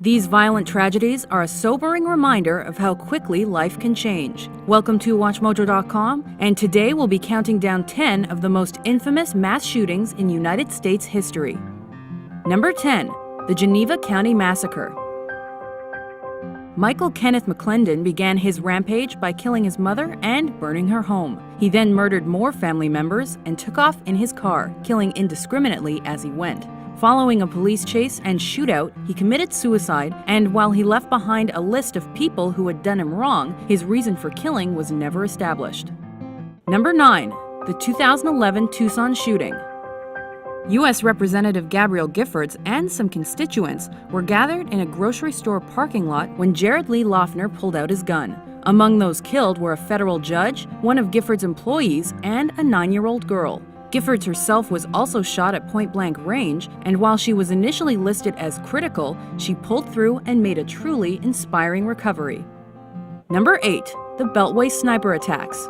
These violent tragedies are a sobering reminder of how quickly life can change. Welcome to WatchMojo.com, and today we'll be counting down 10 of the most infamous mass shootings in United States history. Number 10. The Geneva County Massacre. Michael Kenneth McClendon began his rampage by killing his mother and burning her home. He then murdered more family members and took off in his car, killing indiscriminately as he went. Following a police chase and shootout, he committed suicide, and while he left behind a list of people who had done him wrong, his reason for killing was never established. Number 9. The 2011 Tucson shooting. U.S. Representative Gabrielle Giffords and some constituents were gathered in a grocery store parking lot when Jared Lee Loughner pulled out his gun. Among those killed were a federal judge, one of Giffords' employees, and a 9-year-old girl. Giffords herself was also shot at point-blank range, and while she was initially listed as critical, she pulled through and made a truly inspiring recovery. Number 8. The Beltway sniper attacks.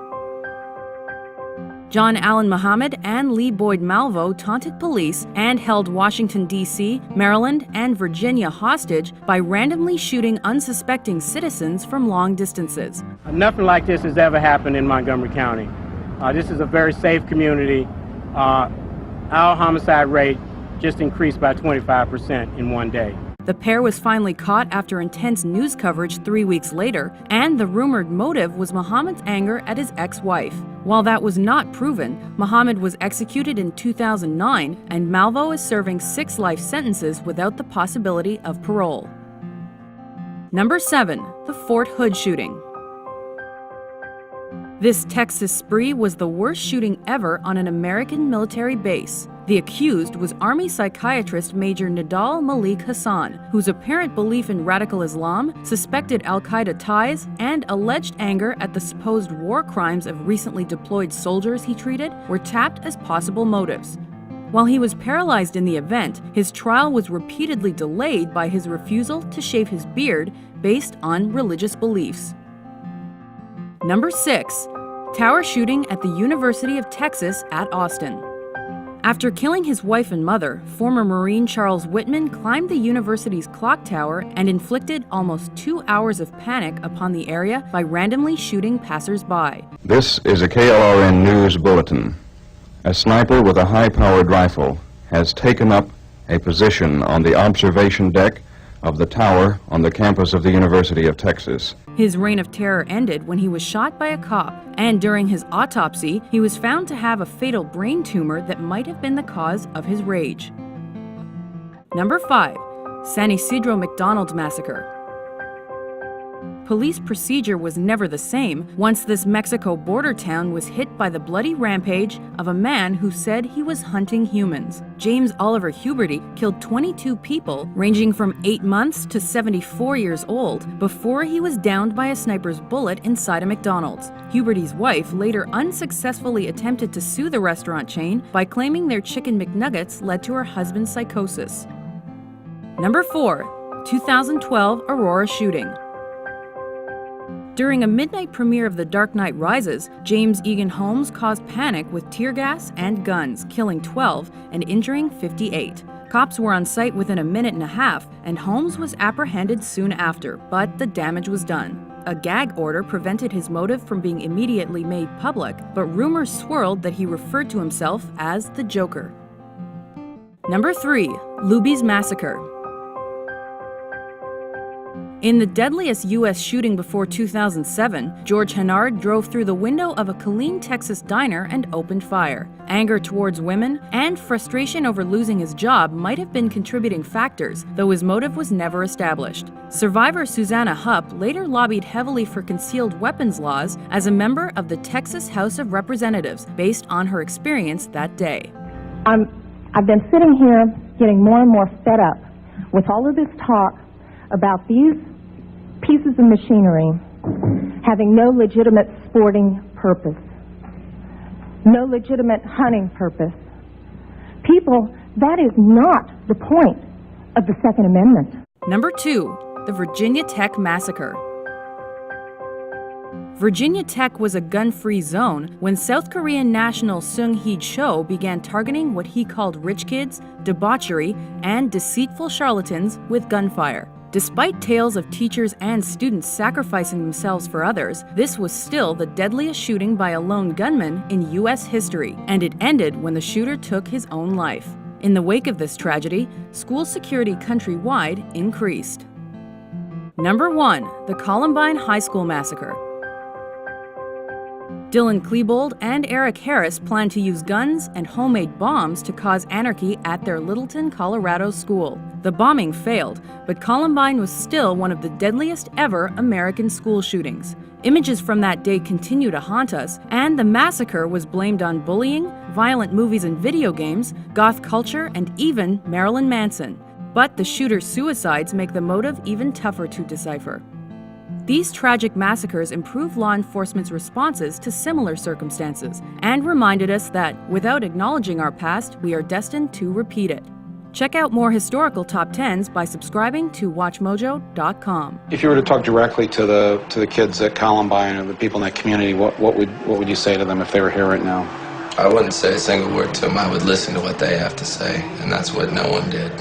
John Allen Muhammad and Lee Boyd Malvo taunted police and held Washington, D.C., Maryland, and Virginia hostage by randomly shooting unsuspecting citizens from long distances. Nothing like this has ever happened in Montgomery County. This is a very safe community. Our homicide rate just increased by 25% in one day. The pair was finally caught after intense news coverage 3 weeks later, and the rumored motive was Muhammad's anger at his ex-wife. While that was not proven, Muhammad was executed in 2009, and Malvo is serving 6 life sentences without the possibility of parole. Number 7. The Fort Hood shooting. This Texas spree was the worst shooting ever on an American military base. The accused was Army psychiatrist Major Nidal Malik Hassan, whose apparent belief in radical Islam, suspected al-Qaeda ties, and alleged anger at the supposed war crimes of recently deployed soldiers he treated were tapped as possible motives. While he was paralyzed in the event, his trial was repeatedly delayed by his refusal to shave his beard based on religious beliefs. Number 6. Tower shooting at the University of Texas at Austin. After killing his wife and mother, former Marine Charles Whitman climbed the university's clock tower and inflicted almost 2 hours of panic upon the area by randomly shooting passers-by. This is a KLRN News Bulletin. A sniper with a high-powered rifle has taken up a position on the observation deck of the tower on the campus of the University of Texas. His reign of terror ended when he was shot by a cop, and during his autopsy, he was found to have a fatal brain tumor that might have been the cause of his rage. Number 5. San Isidro McDonald's Massacre. Police procedure was never the same once this Mexico border town was hit by the bloody rampage of a man who said he was hunting humans. James Oliver Huberty killed 22 people, ranging from 8 months to 74 years old, before he was downed by a sniper's bullet inside a McDonald's. Huberty's wife later unsuccessfully attempted to sue the restaurant chain by claiming their chicken McNuggets led to her husband's psychosis. Number 4. 2012 Aurora Shooting. During a midnight premiere of The Dark Knight Rises, James Egan Holmes caused panic with tear gas and guns, killing 12 and injuring 58. Cops were on site within a minute and a half, and Holmes was apprehended soon after, but the damage was done. A gag order prevented his motive from being immediately made public, but rumors swirled that he referred to himself as the Joker. Number 3. Louies Massacre. In the deadliest U.S. shooting before 2007, George Hennard drove through the window of a Killeen, Texas diner and opened fire. Anger towards women and frustration over losing his job might have been contributing factors, though his motive was never established. Survivor Susanna Hupp later lobbied heavily for concealed weapons laws as a member of the Texas House of Representatives, based on her experience that day. I've been sitting here getting more and more fed up with all of this talk about these pieces of machinery having no legitimate sporting purpose, no legitimate hunting purpose. People, that is not the point of the Second Amendment. Number 2. The Virginia Tech Massacre. Virginia Tech was a gun-free zone when South Korean national Sung Hee-cho began targeting what he called rich kids, debauchery, and deceitful charlatans with gunfire. Despite tales of teachers and students sacrificing themselves for others, this was still the deadliest shooting by a lone gunman in U.S. history, and it ended when the shooter took his own life. In the wake of this tragedy, school security countrywide increased. Number 1. The Columbine High School Massacre. Dylan Klebold and Eric Harris planned to use guns and homemade bombs to cause anarchy at their Littleton, Colorado school. The bombing failed, but Columbine was still one of the deadliest ever American school shootings. Images from that day continue to haunt us, and the massacre was blamed on bullying, violent movies and video games, goth culture, and even Marilyn Manson. But the shooter's suicides make the motive even tougher to decipher. These tragic massacres improved law enforcement's responses to similar circumstances and reminded us that, without acknowledging our past, we are destined to repeat it. Check out more historical top 10s by subscribing to WatchMojo.com. If you were to talk directly to the kids at Columbine or the people in that community, what would you say to them if they were here right now? I wouldn't say a single word to them. I would listen to what they have to say, and that's what no one did.